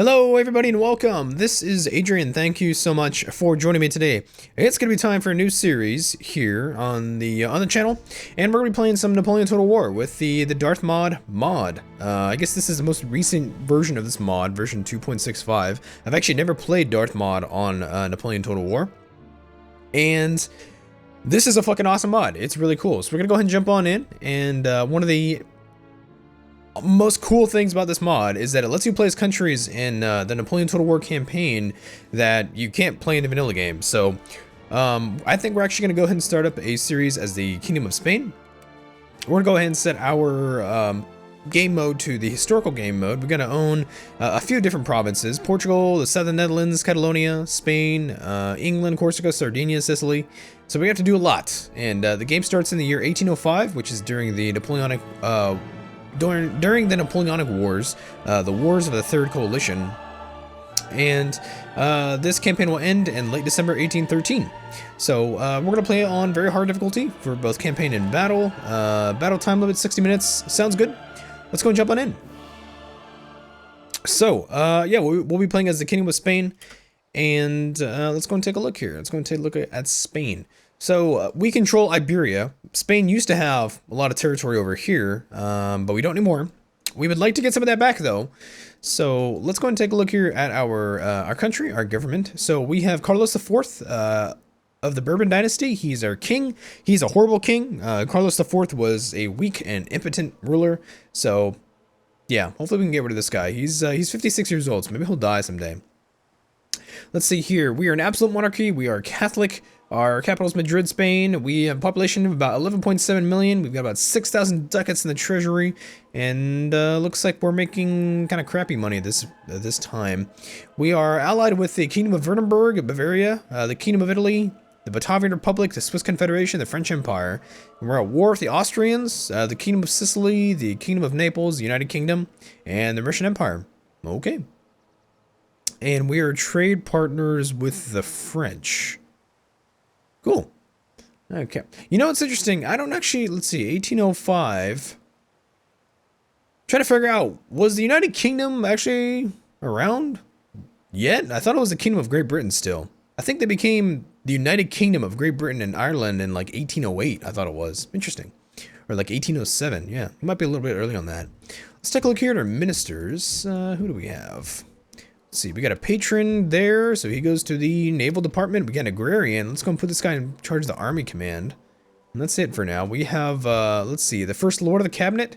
Hello everybody and welcome. This is Adrian. Thank you so much for joining me today. It's going to be time for a new series here on the channel, and we're going to be playing some Napoleon Total War with the Darthmod mod. I guess this is the most recent version of this mod, version 2.65. I've actually never played Darthmod on Napoleon Total War, and this is a fucking awesome mod. It's really cool. So we're going to go ahead and jump on in, and one of the most cool things about this mod is that it lets you play as countries in the Napoleon Total War campaign that you can't play in the vanilla game. So I think we're actually going to go ahead and start up a series as the Kingdom of Spain. We're going to go ahead and set our game mode to the historical game mode. We're going to own a few different provinces: Portugal, the Southern Netherlands, Catalonia, Spain, England, Corsica, Sardinia, Sicily. So we have to do a lot. And the game starts in the year 1805, which is during the Napoleonic during the Napoleonic Wars, the Wars of the Third Coalition, and this campaign will end in late December 1813. So we're going to play it on very hard difficulty for both campaign and battle. Battle time limit 60 minutes. Sounds good. Let's go and jump on in. So yeah, we'll be playing as the Kingdom of Spain, and let's go and take a look here. Let's go and take a look at Spain. So we control Iberia. Spain used to have a lot of territory over here, but we don't anymore. We would like to get some of that back though. So let's go and take a look here at our country, our government. So we have Carlos IV of the Bourbon dynasty. He's our king. He's a horrible king. Carlos IV was a weak and impotent ruler. So yeah, hopefully we can get rid of this guy. He's 56 years old, so maybe he'll die someday. Let's see here. We are an absolute monarchy. We are Catholic. Our capital is Madrid, Spain. We have a population of about 11.7 million. We've got about 6,000 ducats in the treasury, and looks like we're making kind of crappy money this time. We are allied with the Kingdom of Württemberg, Bavaria, the Kingdom of Italy, the Batavian Republic, the Swiss Confederation, the French Empire. And we're at war with the Austrians, the Kingdom of Sicily, the Kingdom of Naples, the United Kingdom, and the Russian Empire. Okay. And we are trade partners with the French. Cool. Okay. You know what's interesting? I don't actually, let's see, 1805. Trying to figure out, was the United Kingdom actually around yet? I thought it was the Kingdom of Great Britain still. I think they became the United Kingdom of Great Britain and Ireland in like 1808, I thought it was. Interesting. Or like 1807, yeah. It might be a little bit early on that. Let's take a look here at our ministers. Who do we have? Let's see, we got a patron there, so he goes to the naval department. We got an agrarian. Let's go and put this guy in charge of the army command. And that's it for now. We have, let's see, the first lord of the cabinet.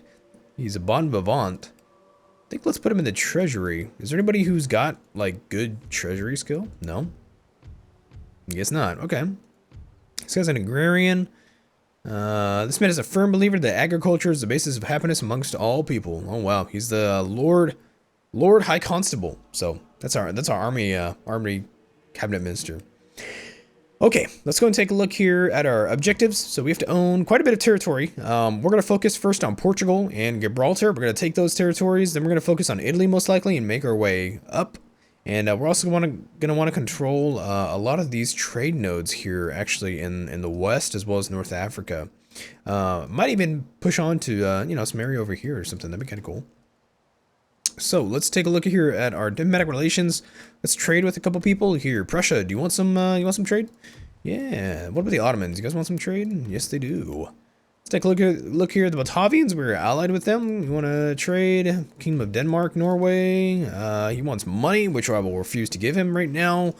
He's a bon vivant. I think let's put him in the treasury. Is there anybody who's got, like, good treasury skill? No? I guess not. Okay. This guy's an agrarian. This man is a firm believer that agriculture is the basis of happiness amongst all people. Oh, wow. He's the Lord High Constable. So that's our army cabinet minister. Okay, let's go and take a look here at our objectives. So we have to own quite a bit of territory. We're going to focus first on Portugal and Gibraltar. We're going to take those territories. Then we're going to focus on Italy most likely and make our way up. And we're also going to want to control a lot of these trade nodes here, actually in the west as well as North Africa. Might even push on to you know, some area over here or something. That'd be kind of cool. So let's take a look here at our diplomatic relations. Let's trade with a couple people here. Prussia, do you want some trade? Yeah. What about the Ottomans? You guys want some trade? Yes, they do. Let's take a look here at the Batavians. We're allied with them. You want to trade? Kingdom of Denmark, Norway. He wants money, which I will refuse to give him right now.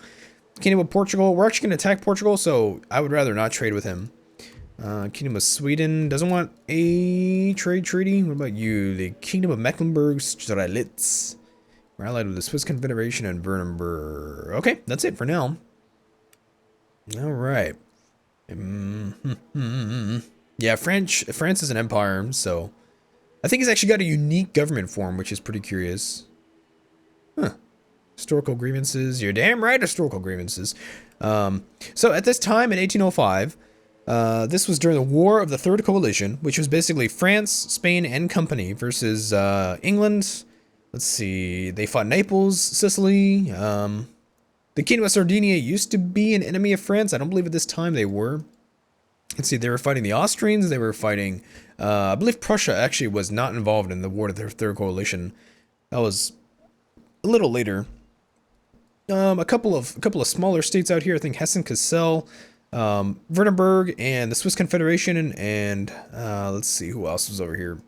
Kingdom of Portugal. We're actually going to attack Portugal, so I would rather not trade with him. Kingdom of Sweden doesn't want a trade treaty. What about you? The Kingdom of Mecklenburg-Strelitz. We're allied with the Swiss Confederation and Württemberg. Okay, that's it for now. All right. Yeah, France is an empire, so I think he's actually got a unique government form, which is pretty curious. Huh. Historical grievances. You're damn right, historical grievances. So at this time in 1805. This was during the War of the Third Coalition, which was basically France, Spain, and company versus England. Let's see, they fought Naples, Sicily. The Kingdom of Sardinia used to be an enemy of France. I don't believe at this time they were. Let's see, they were fighting the Austrians. They were fighting, I believe Prussia actually was not involved in the War of the Third Coalition. That was a little later. A couple of smaller states out here. I think Hessen, Kassel, Württemberg, and the Swiss Confederation, and let's see who else was over here.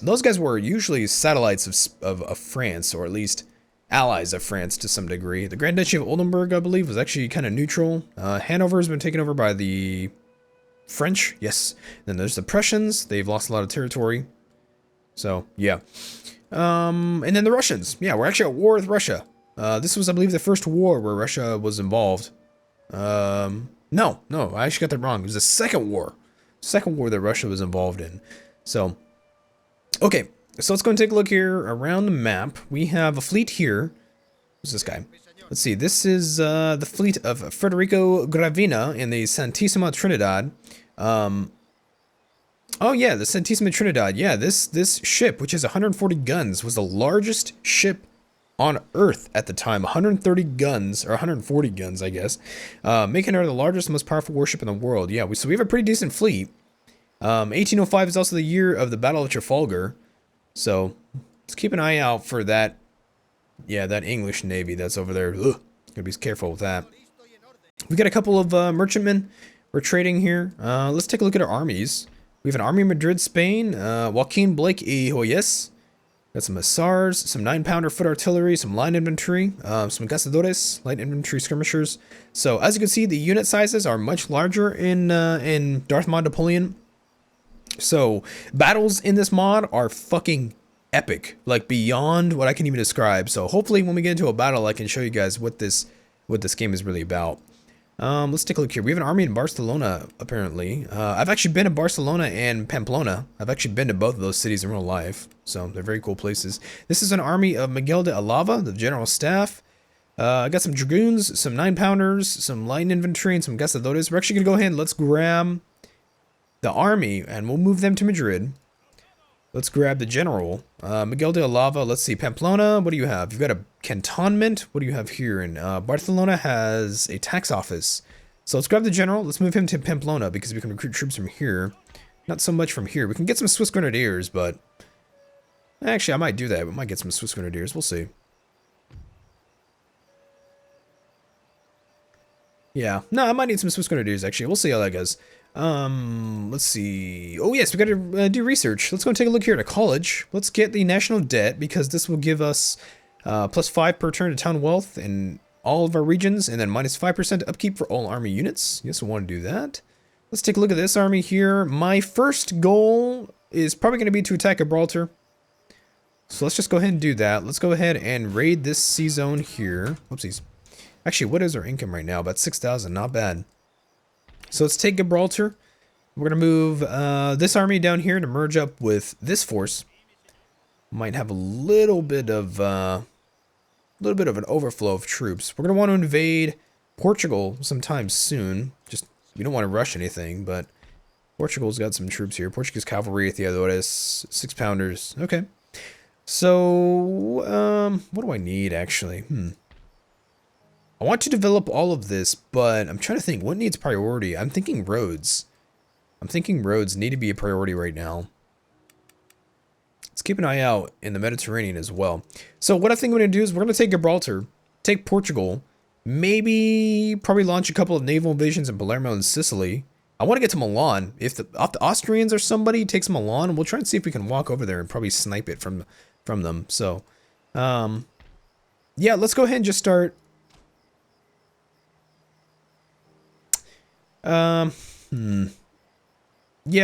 Those guys were usually satellites of France, or at least allies of France to some degree. The Grand Duchy of Oldenburg, I believe, was actually kind of neutral. Hanover has been taken over by the French, yes. Then there's the Prussians. They've lost a lot of territory. So, yeah. And then the Russians. Yeah, we're actually at war with Russia. This was, I believe, the first war where Russia was involved. No, I actually got that wrong. It was the second war. Second war that Russia was involved in. So, okay. So let's go and take a look here around the map. We have a fleet here. Who's this guy? Let's see. This is the fleet of Federico Gravina in the Santissima Trinidad. Oh yeah, the Santissima Trinidad. Yeah, this ship, which has 140 guns, was the largest ship on Earth at the time. 130 guns, or 140 guns, I guess, making her the largest, most powerful warship in the world. Yeah, so we have a pretty decent fleet. 1805 is also the year of the Battle of Trafalgar. So let's keep an eye out for that. Yeah, that English Navy that's over there. Ugh, gotta be careful with that. We got a couple of merchantmen. We're trading here. Let's take a look at our armies. We have an army in Madrid, Spain. Joaquin Blake y Hoyes. Got some hussars, some 9-pounder foot artillery, some line infantry, some cazadores, light infantry skirmishers. So as you can see, the unit sizes are much larger in Darthmod Napoleon. So battles in this mod are fucking epic, like beyond what I can even describe. So hopefully when we get into a battle, I can show you guys what this game is really about. Let's take a look here. We have an army in Barcelona, apparently. I've actually been to Barcelona and Pamplona. I've actually been to both of those cities in real life, so they're very cool places. This is an army of Miguel de Alava, the general staff. I got some dragoons, some 9-pounders, some light infantry, and some cazadores. We're actually gonna go ahead and let's grab the army, and we'll move them to Madrid. Let's grab the general, Miguel de Alava. Let's see, Pamplona, what do you have? You've got a cantonment. What do you have here? And Barcelona has a tax office. So let's grab the general. Let's move him to Pamplona because we can recruit troops from here. Not so much from here. We can get some Swiss Grenadiers, but actually I might do that. We might get some Swiss Grenadiers. We'll see. Yeah, no, I might need some Swiss Grenadiers actually. We'll see how that goes. Let's see. Oh yes, we got to do research. Let's go and take a look here at a college. Let's get the national debt because this will give us +5 per turn to town wealth in all of our regions, and then -5% upkeep for all army units. Yes, we want to do that. Let's take a look at this army here. My first goal is probably going to be to attack Gibraltar. So let's just go ahead and do that. Let's go ahead and raid this sea zone here. Whoopsies. Actually, what is our income right now? About 6,000. Not bad. So let's take Gibraltar. We're going to move this army down here to merge up with this force. Might have a little bit of an overflow of troops. We're going to want to invade Portugal sometime soon. Just, we don't want to rush anything, but Portugal's got some troops here. Portuguese cavalry, Theodores, 6-pounders. Okay. So, what do I need, actually? I want to develop all of this, but I'm trying to think what needs priority. I'm thinking roads. I'm thinking roads need to be a priority right now. Let's keep an eye out in the Mediterranean as well. So what I think we're going to do is we're going to take Gibraltar, take Portugal, probably launch a couple of naval invasions in Palermo and Sicily. I want to get to Milan. If the Austrians or somebody takes Milan, we'll try and see if we can walk over there and probably snipe it from them. So, yeah, let's go ahead and just start. Yeah,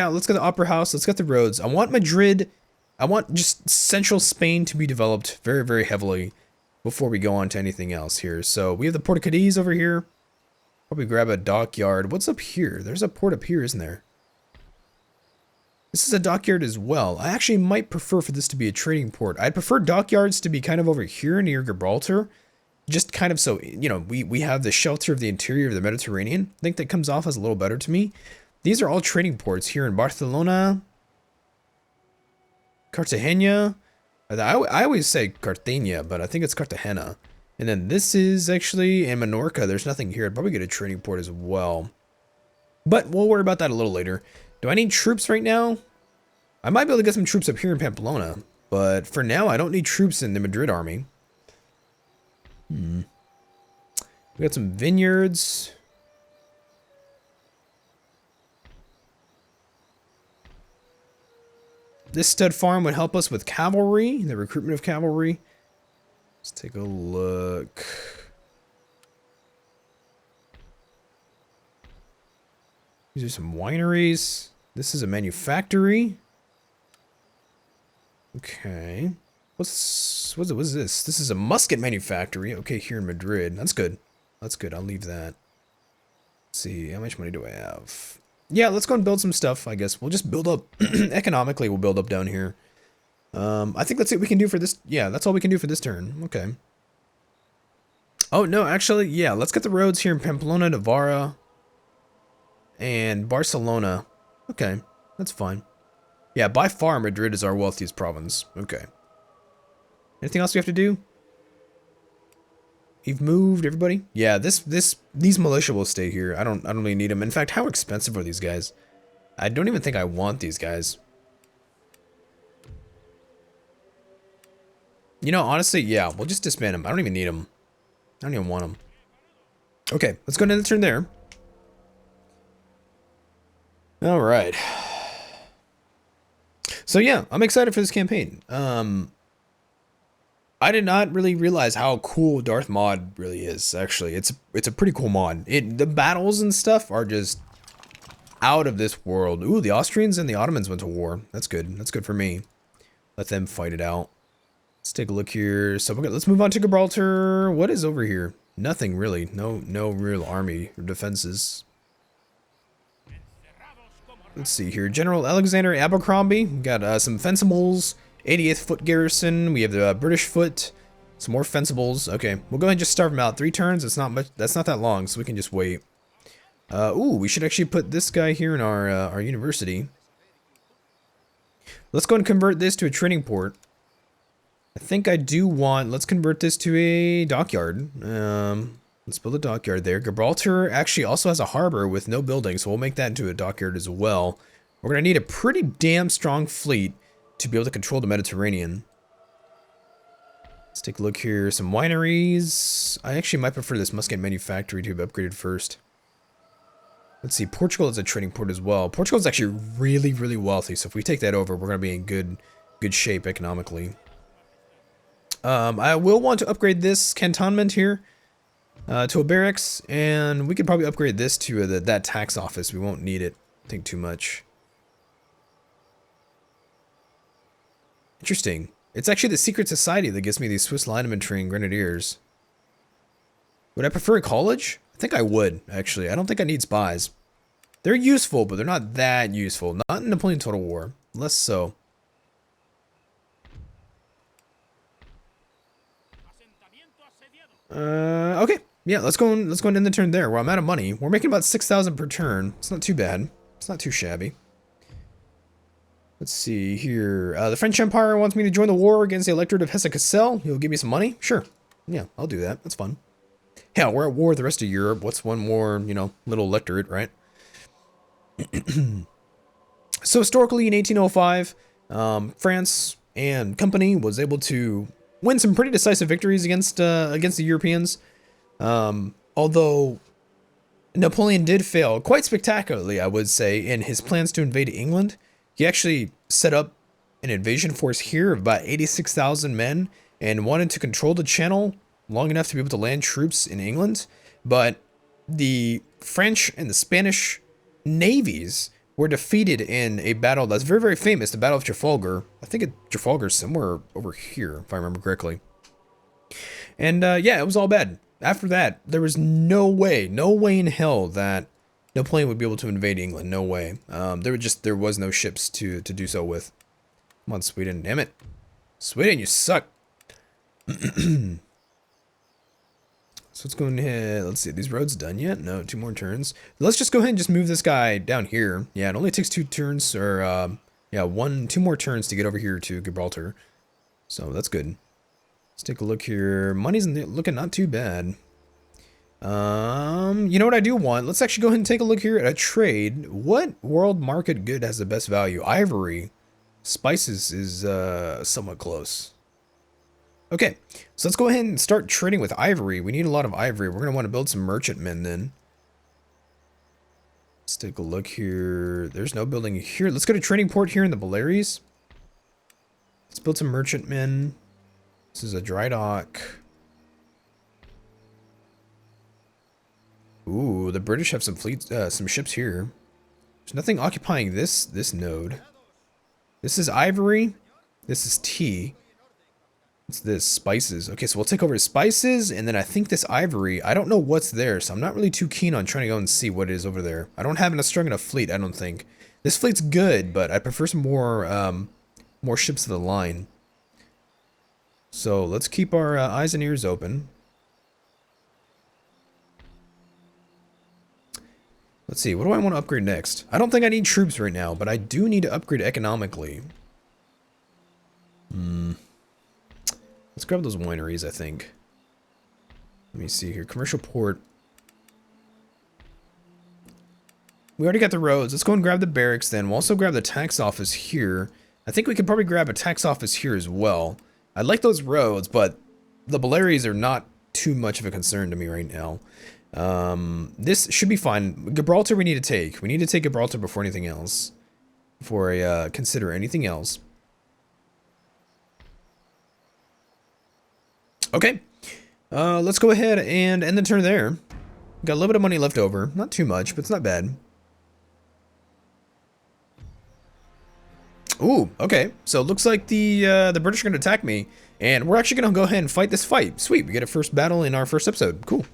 let's get the Opera House. Let's get the roads. I want Madrid. I want just central Spain to be developed very, very heavily before we go on to anything else here. So we have the Port of Cadiz over here. Probably grab a dockyard. What's up here? There's a port up here, isn't there? This is a dockyard as well. I actually might prefer for this to be a trading port. I'd prefer dockyards to be kind of over here near Gibraltar. Just kind of so, you know, we have the shelter of the interior of the Mediterranean. I think that comes off as a little better to me. These are all trading ports here in Barcelona, Cartagena. I always say Cartagena, but I think it's Cartagena. And then this is actually in Menorca. There's nothing here. I'd probably get a trading port as well. But we'll worry about that a little later. Do I need troops right now? I might be able to get some troops up here in Pamplona. But for now, I don't need troops in the Madrid army. We got some vineyards. This stud farm would help us with cavalry, the recruitment of cavalry. Let's take a look. These are some wineries. This is a manufactory. Okay. What's this? This is a musket manufactory. Okay, here in Madrid. That's good. That's good. I'll leave that. Let's see, how much money do I have? Yeah, let's go and build some stuff, I guess. We'll just build up economically, we'll build up down here. I think that's it we can do for this. Yeah, that's all we can do for this turn. Okay. Oh, no, actually, yeah, let's get the roads here in Pamplona, Navarra, and Barcelona. Okay, that's fine. Yeah, by far, Madrid is our wealthiest province. Okay. Anything else we have to do? You've moved, everybody? Yeah, these militia will stay here. I don't really need them. In fact, how expensive are these guys? I don't even think I want these guys. You know, honestly, yeah, we'll just disband them. I don't even need them. I don't even want them. Okay, let's go ahead and turn there. All right. So yeah, I'm excited for this campaign. I did not really realize how cool Darthmod really is. Actually, it's a pretty cool mod. The battles and stuff are just out of this world. Ooh, the Austrians and the Ottomans went to war. That's good. That's good for me. Let them fight it out. Let's take a look here. So let's move on to Gibraltar. What is over here? Nothing really. No real army or defenses. Let's see here. General Alexander Abercrombie. Got some fencibles. 88th Foot Garrison. We have the British Foot. Some more fencibles. Okay, we'll go ahead and just starve them out. 3 turns. It's not much. That's not that long, so we can just wait. Ooh, we should actually put this guy here in our university. Let's go and convert this to a trading port. I think I do want. Let's convert this to a dockyard. Let's build a dockyard there. Gibraltar actually also has a harbor with no buildings, so we'll make that into a dockyard as well. We're gonna need a pretty damn strong fleet to be able to control the Mediterranean. Let's take a look here. Some wineries. I actually might prefer this musket manufactory to be upgraded first. Let's see. Portugal is a trading port as well. Portugal is actually really, really wealthy. So if we take that over, we're going to be in good shape economically. I will want to upgrade this cantonment here to a barracks, and we could probably upgrade this to that tax office. We won't need it, I think, too much. Interesting. It's actually the secret society that gives me these Swiss line infantry and grenadiers. Would I prefer a college? I think I would, actually. I don't think I need spies. They're useful, but they're not that useful. Not in Napoleon Total War. Less so. Okay. Yeah, let's go and end the turn there. Well, I'm out of money. We're making about 6,000 per turn. It's not too bad. It's not too shabby. Let's see here. The French Empire wants me to join the war against the Electorate of Hesse-Kassel. He'll give me some money? Sure. Yeah, I'll do that. That's fun. Yeah, we're at war with the rest of Europe. What's one more, little electorate, right? So historically, in 1805, France and company was able to win some pretty decisive victories against the Europeans. Although Napoleon did fail quite spectacularly, I would say, in his plans to invade England. He actually set up an invasion force here of about 86,000 men and wanted to control the channel long enough to be able to land troops in England. But the French and the Spanish navies were defeated in a battle that's very, very famous, the Battle of Trafalgar. I think Trafalgar is somewhere over here, if I remember correctly. And yeah, it was all bad. After that, there was no way in hell that Napoleon would be able to invade England. No way. There was no ships to do so with. Come on, Sweden. Damn it. Sweden, you suck. So let's go ahead. Let's see. Are these roads done yet? No, 2 more turns. Let's just go ahead and just move this guy down here. Yeah, it only takes 2 turns, or yeah, 2 more turns to get over here to Gibraltar. So that's good. Let's take a look here. Money's looking not too bad. You know what I do want? Let's actually go ahead and take a look here at a trade. What world market good has the best value? Ivory. Spices is somewhat close. Okay, so let's go ahead and start trading with ivory. We need a lot of ivory. We're going to want to build some merchantmen then. Let's take a look here. There's no building here. Let's go to trading port here in the Baleares. Let's build some merchantmen. This is a dry dock. Ooh, the British have some fleets, some ships here. There's nothing occupying this node. This is ivory. This is tea. What's this? Spices. Okay, so we'll take over spices, and then I think this ivory, I don't know what's there, so I'm not really too keen on trying to go and see what it is over there. I don't have a strong enough fleet, I don't think. This fleet's good, but I prefer some more, more ships to the line. So let's keep our eyes and ears open. Let's see, what do I want to upgrade next? I don't think I need troops right now, but I do need to upgrade economically. Let's grab those wineries, I think. Let me see here. Commercial port. We already got the roads. Let's go and grab the barracks then. We'll also grab the tax office here. I think we could probably grab a tax office here as well. I like those roads, but the Baleares are not too much of a concern to me right now. This should be fine. Gibraltar we need to take. We need to take Gibraltar before anything else. Before I consider anything else. Okay. Let's go ahead and end the turn there. Got a little bit of money left over. Not too much, but it's not bad. Ooh, okay. So it looks like the British are going to attack me. And we're actually going to go ahead and fight this fight. Sweet, we get a first battle in our first episode. Cool.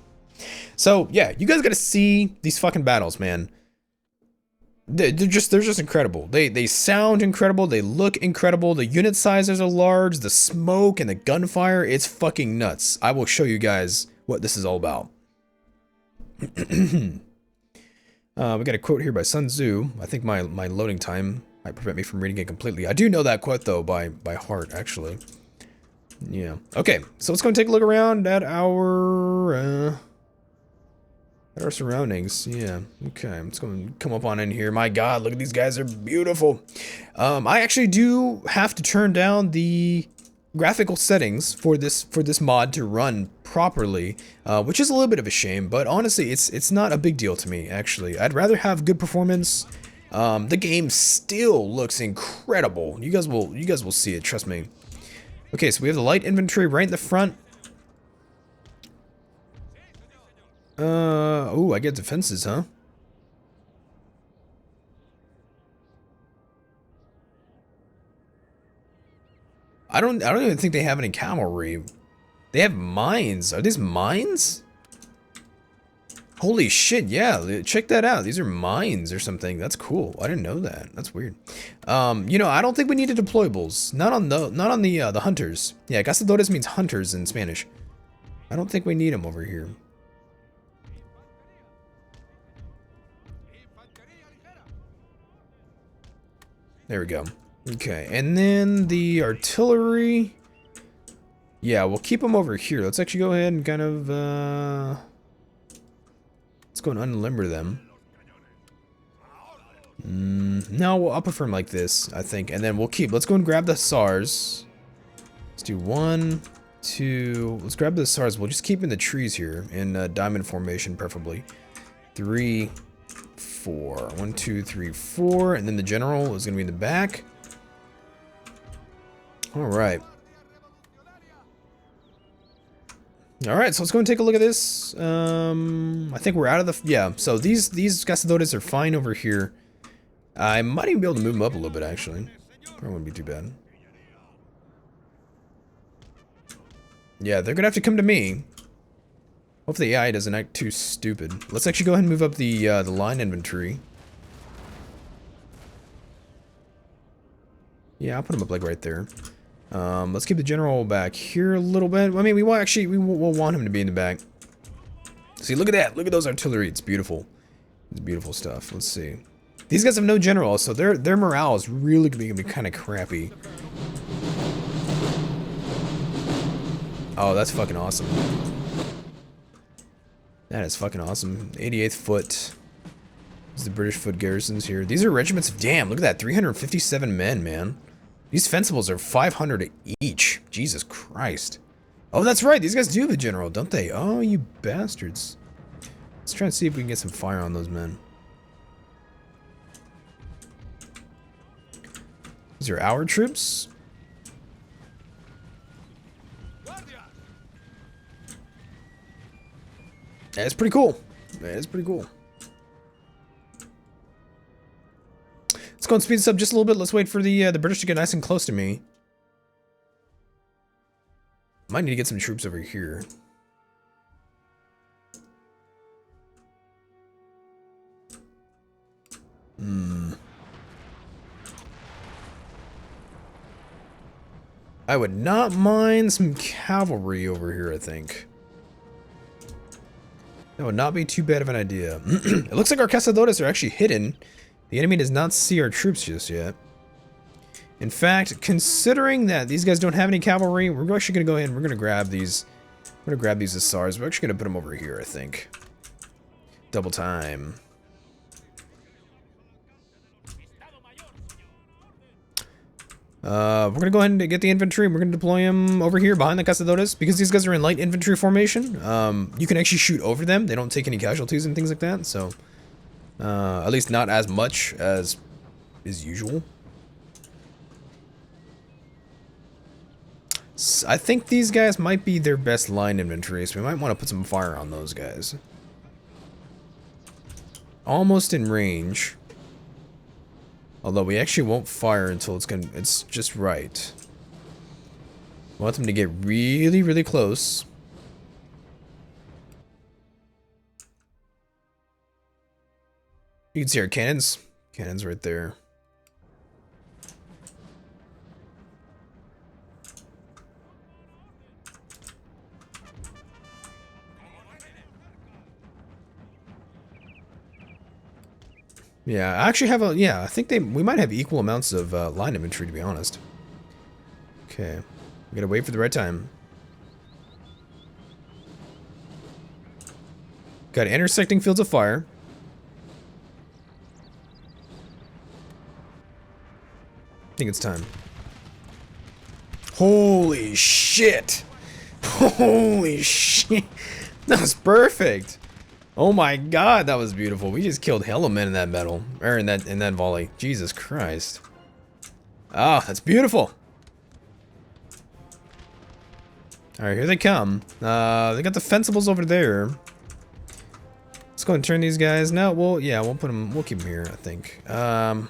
So, yeah, you guys got to see these fucking battles, man. They're just incredible. They sound incredible. They look incredible. The unit sizes are large. The smoke and the gunfire, it's fucking nuts. I will show you guys what this is all about. We got a quote here by Sun Tzu. I think my loading time might prevent me from reading it completely. I do know that quote though by heart, actually. Yeah. Okay, so let's go and take a look around at our surroundings. Yeah. Okay. Let's go and come up on in here. My God, look at these guys. They're beautiful. I actually do have to turn down the graphical settings for this mod to run properly, which is a little bit of a shame. But honestly, it's not a big deal to me. Actually, I'd rather have good performance. The game still looks incredible. You guys will see it. Trust me. Okay, so we have the light infantry right in the front. Oh, I get defenses, huh? I don't even think they have any cavalry. They have mines. Are these mines? Holy shit, yeah, check that out. These are mines or something. That's cool. I didn't know that. That's weird. You know, I don't think we need deployables. Not on the hunters. Yeah, cazadores means hunters in Spanish. I don't think we need them over here. There we go. Okay, and then the artillery. Yeah, we'll keep them over here. Let's actually go ahead and kind of, let's go and unlimber them. No, I'll prefer them like this, I think. And then let's go and grab the SARS. Let's do 1, 2, let's grab the SARS. We'll just keep in the trees here, in diamond formation, preferably. 3, 4. 1, 2, 3, 4. And then the general is going to be in the back. Alright. Alright, so let's go and take a look at this. I think we're out of the... Yeah, so these cazadores are fine over here. I might even be able to move them up a little bit, actually. Probably wouldn't be too bad. Yeah, they're gonna have to come to me. Hopefully the AI doesn't act too stupid. Let's actually go ahead and move up the line infantry. Yeah, I'll put them up like right there. Let's keep the general back here a little bit. I mean, we'll want him to be in the back. See, look at that. Look at those artillery. It's beautiful. It's beautiful stuff. Let's see. These guys have no general, so their morale is really gonna be kind of crappy. Oh, that's fucking awesome. That is fucking awesome. 88th Foot. This is the British foot garrisons here. These are regiments of... Damn, look at that. 357 men, man. These fencibles are 500 each. Jesus Christ. Oh, that's right. These guys do have a general, don't they? Oh, you bastards. Let's try and see if we can get some fire on those men. These are our troops. That's pretty cool. That's pretty cool. Let's go and speed this up just a little bit. Let's wait for the British to get nice and close to me. Might need to get some troops over here. I would not mind some cavalry over here, I think. That would not be too bad of an idea. It looks like our cazadores are actually hidden. The enemy does not see our troops just yet. In fact, considering that these guys don't have any cavalry, we're actually going to go ahead and we're going to grab these. We're going to grab these Hussars. We're actually going to put them over here, I think. Double time. We're going to go ahead and get the infantry. We're going to deploy them over here behind the cazadores. Because these guys are in light infantry formation, you can actually shoot over them. They don't take any casualties and things like that. So, at least not as much as is usual. So I think these guys might be their best line infantry, so we might want to put some fire on those guys. Almost in range. Although we actually won't fire until it's just right. We want them to get really, really close. You can see our cannons. Cannons right there. Yeah, I actually have yeah, I think we might have equal amounts of line infantry, to be honest. Okay, we gotta wait for the right time. Got intersecting fields of fire. I think it's time. Holy shit! Holy shit! That was perfect! Oh my god, that was beautiful. We just killed hella men in that battle. Or in that volley. Jesus Christ. Ah, that's beautiful. Alright, here they come. They got the fencibles over there. Let's go and turn these guys. No, we'll put them, we'll keep them here, I think. Let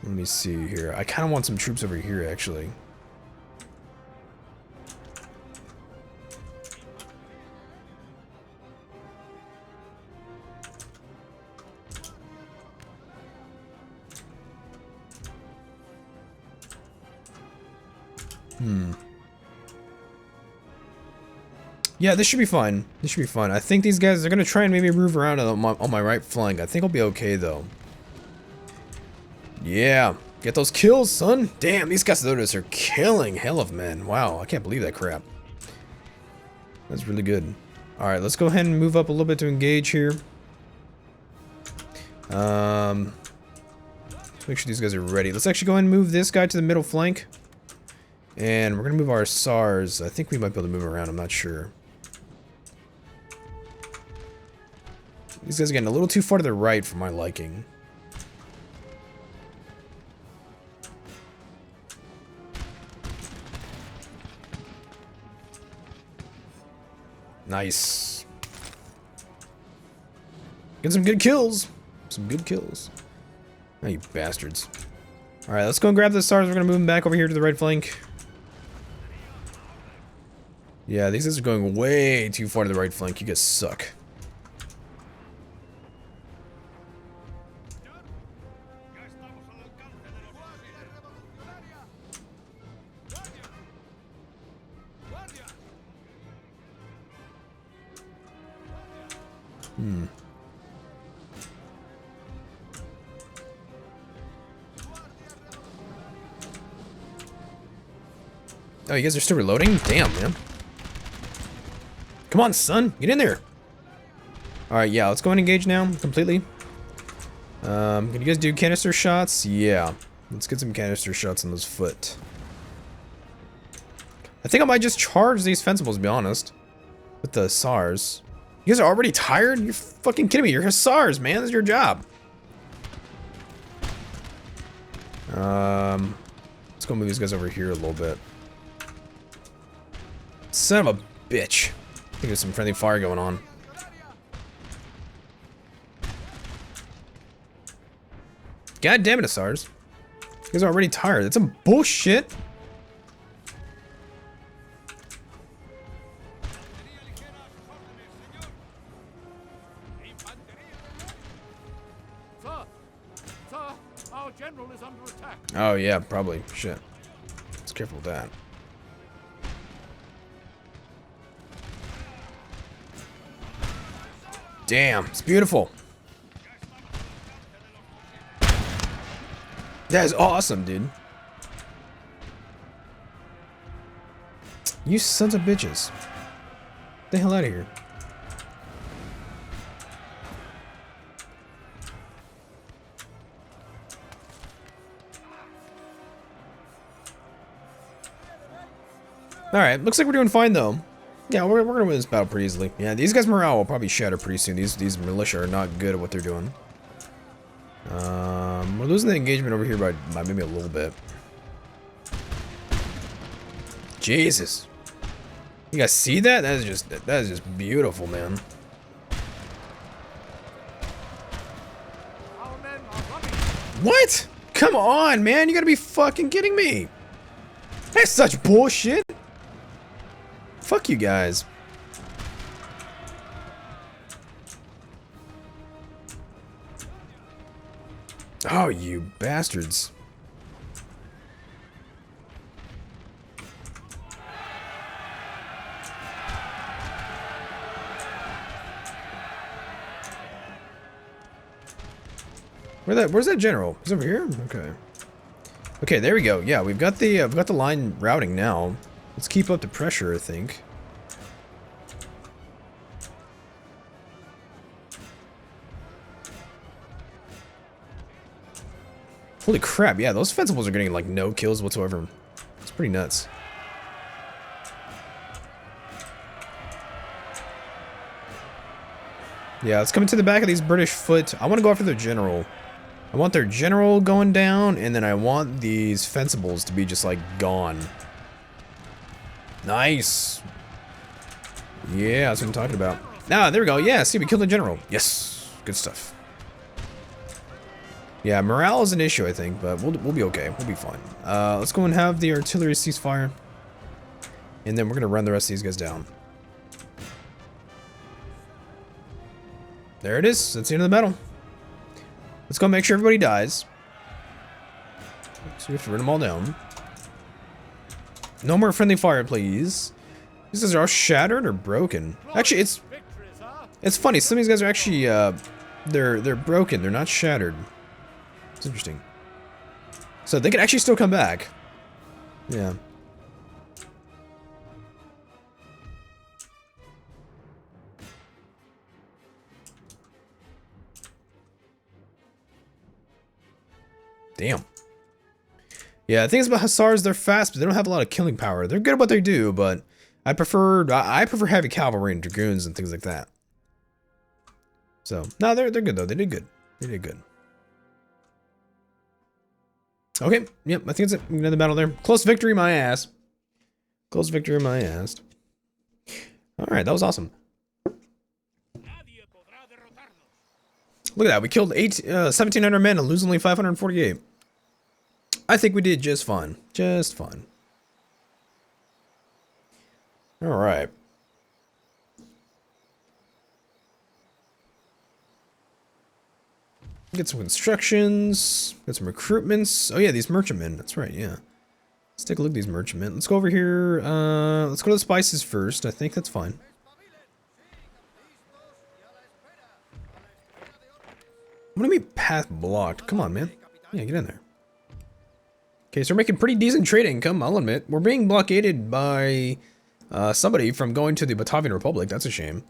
me see here. I kind of want some troops over here, actually. Yeah, this should be fine. This should be fine. I think these guys are going to try and maybe move around on my right flank. I think I'll be okay, though. Yeah. Get those kills, son. Damn, these cazadores are killing hell of men. Wow, I can't believe that crap. That's really good. Alright, let's go ahead and move up a little bit to engage here. Let's make sure these guys are ready. Let's actually go ahead and move this guy to the middle flank. And we're going to move our SARs. I think we might be able to move around. I'm not sure. These guys are getting a little too far to the right for my liking. Nice. Get some good kills. Some good kills. Oh, you bastards. Alright, let's go and grab the SARs. We're going to move them back over here to the right flank. Yeah, these guys are going way too far to the right flank. You guys suck. Oh, you guys are still reloading? Damn, man. Come on, son. Get in there. Alright, yeah, let's go and engage now, completely. Can you guys do canister shots? Yeah. Let's get some canister shots on those foot. I think I might just charge these fencibles, to be honest. With the hussars. You guys are already tired? You're fucking kidding me. You're hussars, man. This is your job. Let's go move these guys over here a little bit. Son of a bitch. I think there's some friendly fire going on. God damn it, hussars. You guys are already tired. That's some bullshit. Oh yeah, probably. Shit. Let's careful with that. Damn, it's beautiful. That is awesome, dude. You sons of bitches. Get the hell out of here. Alright, looks like we're doing fine though. Yeah, we're gonna win this battle pretty easily. Yeah, these guys' morale will probably shatter pretty soon. These militia are not good at what they're doing. We're losing the engagement over here by maybe a little bit. Jesus. You guys see that? That is just beautiful, man. What? Come on, man. You gotta be fucking kidding me. That's such bullshit. Fuck you guys. Oh, you bastards. Where's that general? He's over here? Okay. Okay, there we go. Yeah, we've got the line routing now. Let's keep up the pressure, I think. Holy crap, yeah, those fencibles are getting like no kills whatsoever. It's pretty nuts. Yeah, let's come into the back of these British foot. I want to go after their general. I want their general going down, and then I want these fencibles to be just like gone. Nice. Yeah, that's what I'm talking about. Ah, there we go. Yeah, see, we killed the general. Yes, good stuff. Yeah, morale is an issue, I think, but we'll be okay. We'll be fine. Let's go and have the artillery ceasefire, and then we're gonna run the rest of these guys down. There it is. That's the end of the battle. Let's go make sure everybody dies. So we have to run them all down. No more friendly fire, please. These guys are all shattered or broken. Actually, it's funny. Some of these guys are actually they're broken. They're not shattered. It's interesting. So they can actually still come back. Yeah. Damn. Yeah, the thing is about hussars, they're fast, but they don't have a lot of killing power. They're good at what they do, but I prefer heavy cavalry and dragoons and things like that. So no, they're good though. They did good. They did good. Okay, yep, I think that's it. Another battle there. Close victory, my ass. Close victory, my ass. All right, that was awesome. Look at that. We killed 1,700 men and lose only 548. I think we did just fine. Just fine. All right. Get some instructions. Get some recruitments. Oh yeah, these merchantmen. That's right, yeah. Let's take a look at these merchantmen. Let's go over here. Let's go to the spices first. I think that's fine. What do you mean path blocked? Come on, man. Yeah, get in there. Okay, so we're making pretty decent trade income, I'll admit. We're being blockaded by somebody from going to the Batavian Republic. That's a shame.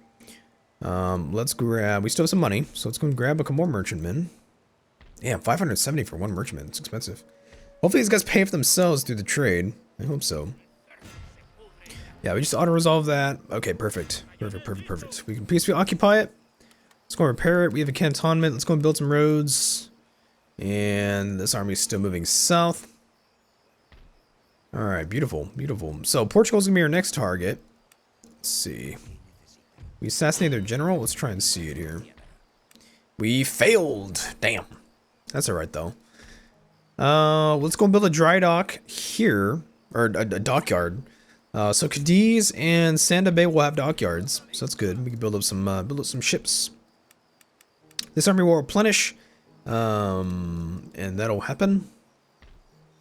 Let's grab... We still have some money, so let's go and grab a couple more merchantmen. Damn, 570 for one merchantman. It's expensive. Hopefully these guys pay for themselves through the trade. I hope so. Yeah, we just auto-resolve that. Okay, perfect. Perfect. We can peacefully occupy it. Let's go and repair it. We have a cantonment. Let's go and build some roads. And this army is still moving south. Alright, beautiful. So Portugal's going to be our next target. Let's see. We assassinate their general. Let's try and see it here. We failed. Damn. That's alright, though. Let's go and build a dry dock here. Or a dockyard. So Cadiz and Sanda Bay will have dockyards. So that's good. We can build up some ships. This army will replenish. And that'll happen.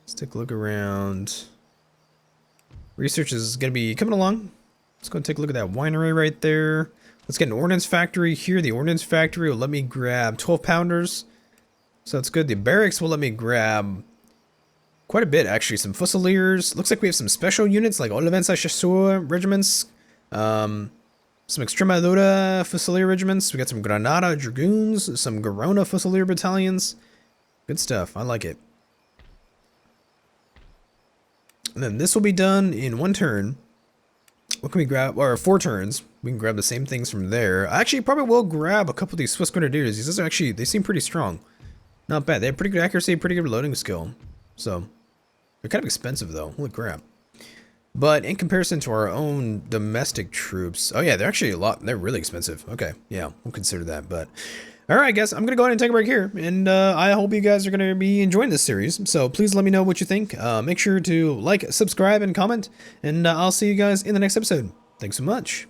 Let's take a look around. Research is going to be coming along. Let's go and take a look at that winery right there. Let's get an ordnance factory here. The ordnance factory will let me grab 12 pounders. So that's good. The barracks will let me grab quite a bit, actually. Some Fusiliers. Looks like we have some special units like Olivenza Chasseur regiments. Some Extremadura Fusilier regiments. We got some Granada Dragoons. Some Garona Fusilier battalions. Good stuff. I like it. And then this will be done in one turn. What can we grab? Or 4 turns. We can grab the same things from there. I actually probably will grab a couple of these Swiss Grenadiers. These are actually, they seem pretty strong. Not bad. They have pretty good accuracy, pretty good reloading skill. So, they're kind of expensive though. Holy crap. But in comparison to our own domestic troops, oh yeah, they're actually a lot, they're really expensive. Okay, yeah, we'll consider that. But alright guys, I'm going to go ahead and take a break here. And I hope you guys are going to be enjoying this series. So please let me know what you think. Make sure to like, subscribe, and comment. And I'll see you guys in the next episode. Thanks so much.